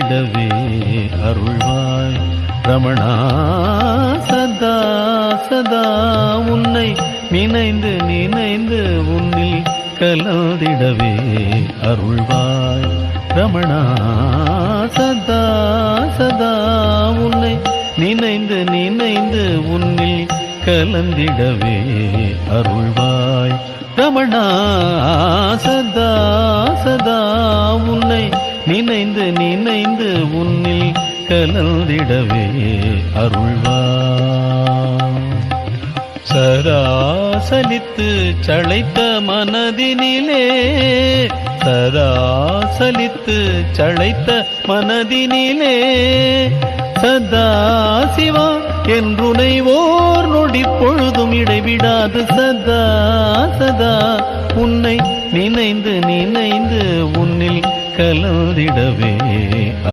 கலந்திடவே அருள்வாய் ரமணா. சதா சதா உன்னை நினைந்து நினைந்து உன்னில் கலந்திடவே அருள்வாய் ரமணா. சதா சதா உன்னை நினைந்து நினைந்து உன்னில் கலந்திடவே அருள்வாய் ரமணா. சதா சதா உன்னை நினைந்து நினைந்து உன்னில் கலந்திடவே அருள்வாய். சராசலித்து சளைத்த மனதினிலே சராசலித்து சளைத்த மனதினிலே சதா சிவா என்றுனை ஓர் நொடி பொழுதும் இடைவிடாது சதா சதா உன்னை நினைந்து நினைந்து உன்னில் கலந்திடவே